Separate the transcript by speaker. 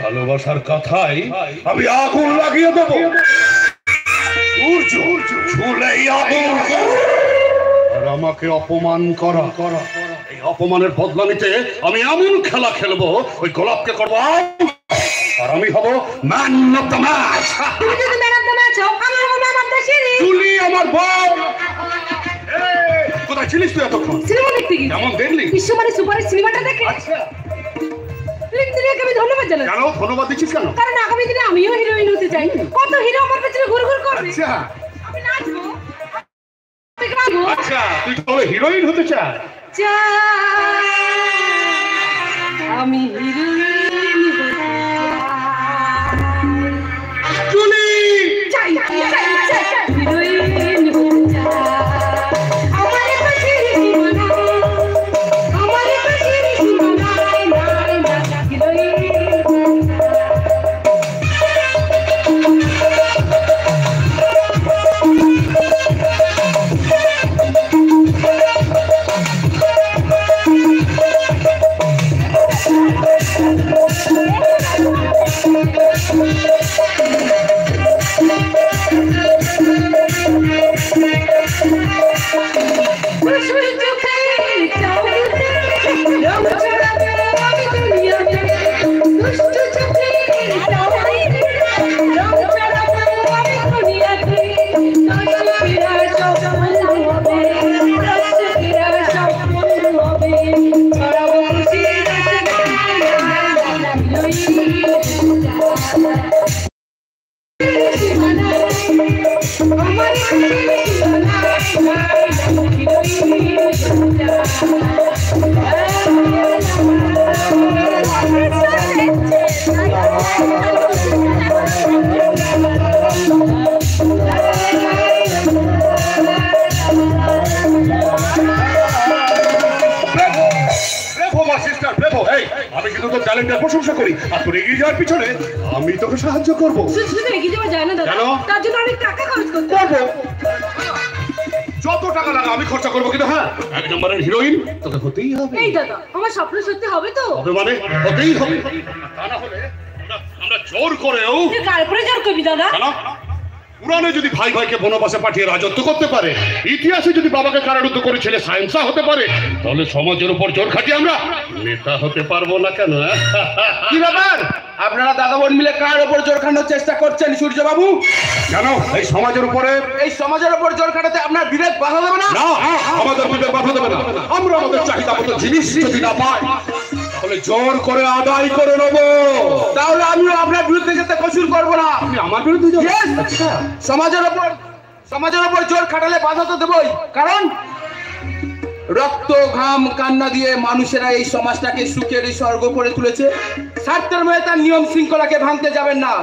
Speaker 1: ভালোবাসার কথাই আমি আগুন লাগিয়ে দেব। আর আমাকে অপমান করা এই অপমানের বদলা নিতে আমি এমন খেলা খেলবো, ওই গোলাপকে করবো আর আমি হব ম্যান অফ দ্য ম্যাচ।
Speaker 2: তুমি যদি ম্যান অফ দ্য ম্যাচ হও, আমি হব ম্যান অফ দ্য সিরিজ।
Speaker 1: তুলি আমার বউ। কোথায় ছিলিস তুই এতক্ষণ?
Speaker 2: সিনেমা দেখতে গেছি।
Speaker 1: কেমন দেখলি?
Speaker 2: বিশ্বমারি সুপারহিট সিনেমাটা দেখে
Speaker 1: আচ্ছা
Speaker 2: আমি ধন্যবাদ জানাই।
Speaker 1: কেন ধন্যবাদ দিচ্ছিস কেন?
Speaker 2: কারণ আগামী দিনে আমিও হিরোইন হতে চাই। কত হিরো আমার পেছনে ঘুরঘুর করবে।
Speaker 1: আচ্ছা
Speaker 2: আমি নাচবো।
Speaker 1: আচ্ছা তুই তাহলে হিরোইন হতে চাস?
Speaker 2: আমি হিরোইন হতে
Speaker 1: তুলি
Speaker 2: চাই। হিরোইন হতে চাই। আমার কাছে জীবনা, আমার কাছে জীবনা, হিরোইন।
Speaker 1: আমি কিন্তু তোর ট্যালেন্টের প্রশংসা করি, আর তোর এগিয়ে যাওয়ার পিছনে আমি তোকে সাহায্য করবো।
Speaker 2: শুধু এগিয়ে যাওয়া যায় না দাদা, তার জন্য অনেক টাকা খরচ করতে হবে।
Speaker 1: যত টাকা লাগে আমি খরচা করবো, কিন্তু হ্যাঁ এক নম্বরের হিরোইন তোকে হতেই হবে।
Speaker 2: এই দাদা আমার স্বপ্ন সত্যি হবে তো?
Speaker 1: হবে মানে হতেই হবে। তা না হলে আমরা জোর করেও।
Speaker 2: কার উপরে জোর করবি দাদা?
Speaker 1: পুরাণে যদি ভাই ভাইকে বনবাসে পাঠিয়ে রাজত্ব করতে পারে, ইতিহাসে যদি বাবাকে কারারুদ্ধ করে ছেলে সায়েন্সা হতে পারে, তাহলে সমাজের উপর জোর খাটিয়ে আমরা নেতা হতে পারবো না কেন?
Speaker 3: কি ব্যাপার, আপনারা দাদা বোন মিলে কার উপর জোর খাটানোর চেষ্টা করছেন সূর্য বাবু?
Speaker 1: কেন এই সমাজের উপরে?
Speaker 3: এই সমাজের উপর জোর খাটাতে আপনার বিবেক বাধা দেবে না?
Speaker 1: না, আমাদের বিবেক বাধা দেবে না। আমরা আমাদের চাহিদা মতো জিনিস যদি না পাই, তাহলে জোর করে আদায় করে নেবো।
Speaker 3: তাহলে আমিও আপনার বিরুদ্ধে যেতে কসুর করবো না।
Speaker 1: আপনি আমার বিরুদ্ধে যাবেন?
Speaker 3: আচ্ছা, সমাজের উপর জোর খাটালে বাধা তো দেবই, কারণ রক্ত ঘাম কান্না দিয়ে মানুষেরা এই সমাজটাকে সুখের স্বর্গ করে তুলেছে। স্বার্থের মেয়ে তার নিয়ম শৃঙ্খলাকে ভাঙতে যাবেন না।